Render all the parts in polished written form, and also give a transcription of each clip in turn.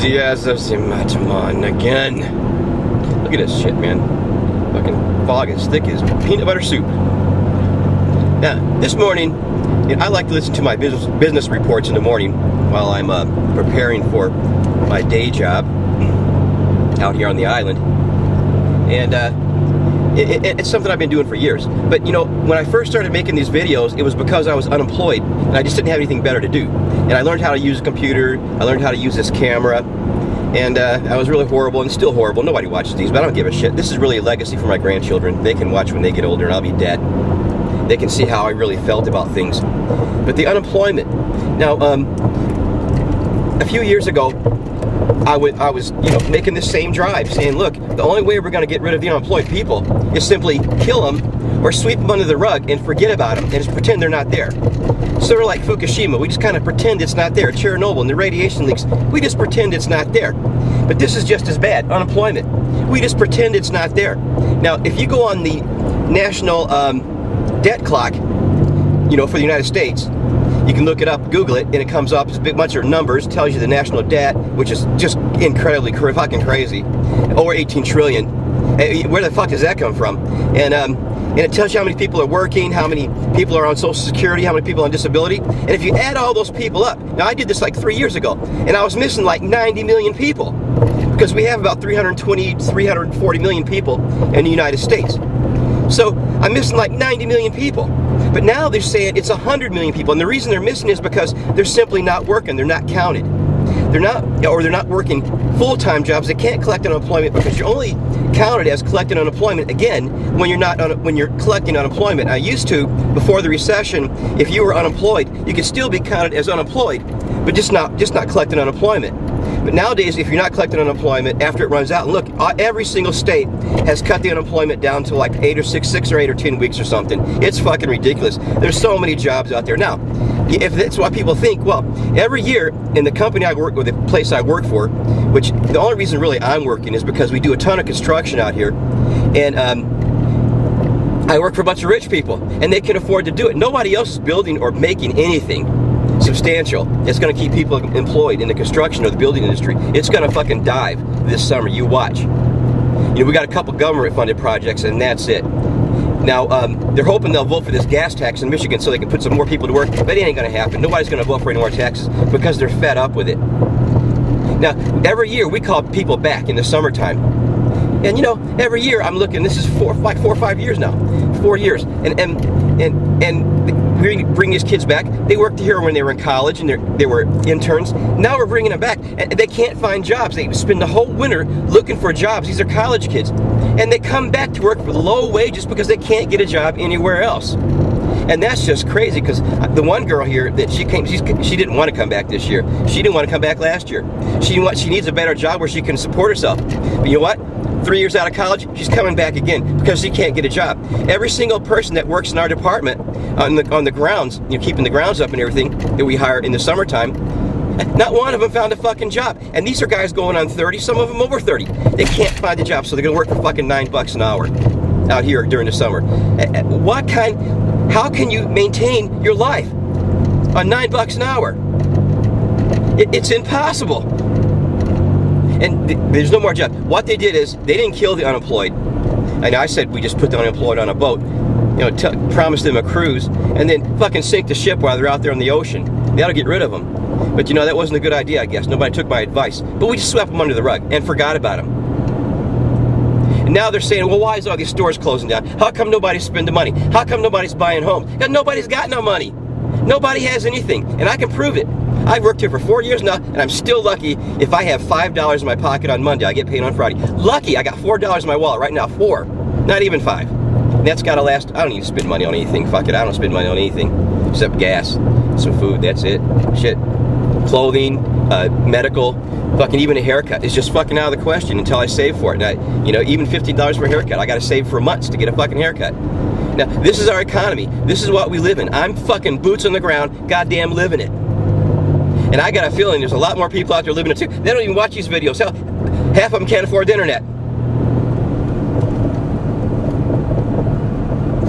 Enthusiasm again. Look at this shit, man. Fucking fog as thick as peanut butter soup. Now, this morning, I like to listen to my business reports in the morning while I'm preparing for my day job out here on the island. And it's something I've been doing for years. But you know, when I first started making these videos, it was because I was unemployed and I just didn't have anything better to do. And I learned how to use a computer, I learned how to use this camera, and I was really horrible and still horrible. Nobody watches these, but I don't give a shit. This is really a legacy for my grandchildren. They can watch when they get older and I'll be dead. They can see how I really felt about things. But the unemployment. Now, a few years ago, I was, making this same drive, saying, look, the only way we're going to get rid of the unemployed people is simply kill them or sweep them under the rug and forget about them and just pretend they're not there. Sort of like Fukushima, we just kind of pretend it's not there. Chernobyl and the radiation leaks, we just pretend it's not there. But this is just as bad, unemployment. We just pretend it's not there. Now, if you go on the national debt clock, for the United States, you can look it up, Google it, and it comes up as a big bunch of numbers, tells you the national debt, which is just incredibly fucking crazy, over 18 trillion. Where the fuck does that come from? And it tells you how many people are working, how many people are on Social Security, how many people on disability. And if you add all those people up, now I did this like 3 years ago, and I was missing like 90 million people, because we have about 320, 340 million people in the United States. So I'm missing like 90 million people. But now they're saying it's 100 million people, and the reason they're missing is because they're simply not working. They're not counted. They're not working full-time jobs. They can't collect unemployment because you're only counted as collecting unemployment again when you're collecting unemployment. I used to, before the recession, if you were unemployed, you could still be counted as unemployed, but just not collecting unemployment. But nowadays, if you're not collecting unemployment after it runs out, and look, every single state has cut the unemployment down to like 6 or 8 or 10 weeks or something. It's fucking ridiculous. There's so many jobs out there. Now, if that's what people think, well, every year in the company I work with, the place I work for, which the only reason really I'm working is because we do a ton of construction out here, and I work for a bunch of rich people, and they can afford to do it. Nobody else is building or making anything substantial. It's going to keep people employed in the construction or the building industry. It's going to fucking dive this summer. You watch. We got a couple government-funded projects, and that's it. Now, they're hoping they'll vote for this gas tax in Michigan so they can put some more people to work, but it ain't going to happen. Nobody's going to vote for any more taxes because they're fed up with it. Now, every year we call people back in the summertime. And every year I'm looking, this is 4 or 5 years now. 4 years. And we bring these kids back. They worked here when they were in college and they were interns. Now we're bringing them back, and they can't find jobs. They spend the whole winter looking for jobs. These are college kids, and they come back to work for low wages because they can't get a job anywhere else. And that's just crazy, because the one girl here that she didn't want to come back this year. She didn't want to come back last year. She needs a better job where she can support herself. But you know what? 3 years out of college, she's coming back again because she can't get a job. Every single person that works in our department on the grounds, keeping the grounds up and everything that we hire in the summertime, not one of them found a fucking job. And these are guys going on 30, some of them over 30. They can't find a job, so they're going to work for fucking $9 an hour out here during the summer. How can you maintain your life on $9 an hour? It's impossible. And there's no more jobs. What they did is, they didn't kill the unemployed. And I said we just put the unemployed on a boat, promised them a cruise, and then fucking sink the ship while they're out there in the ocean. They ought to get rid of them. But that wasn't a good idea, I guess. Nobody took my advice. But we just swept them under the rug and forgot about them. And now they're saying, well, why is all these stores closing down? How come nobody's spending money? How come nobody's buying homes? Because nobody's got no money. Nobody has anything, and I can prove it. I've worked here for 4 years now, and I'm still lucky if I have $5 in my pocket on Monday. I get paid on Friday. Lucky, I got $4 in my wallet right now. 4, not even 5. And that's got to last. I don't need to spend money on anything. Fuck it, I don't spend money on anything except gas, some food. That's it. Shit, clothing, medical, fucking even a haircut is just fucking out of the question until I save for it. And even $15 for a haircut, I got to save for months to get a fucking haircut. Now, this is our economy. This is what we live in. I'm fucking boots on the ground, goddamn living it. And I got a feeling there's a lot more people out there living it too. They don't even watch these videos. Hell, half of them can't afford the internet.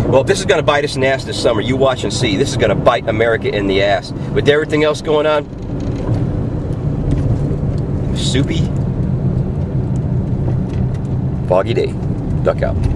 Well, this is going to bite us in the ass this summer. You watch and see. This is going to bite America in the ass. With everything else going on, soupy, foggy day. Duck out.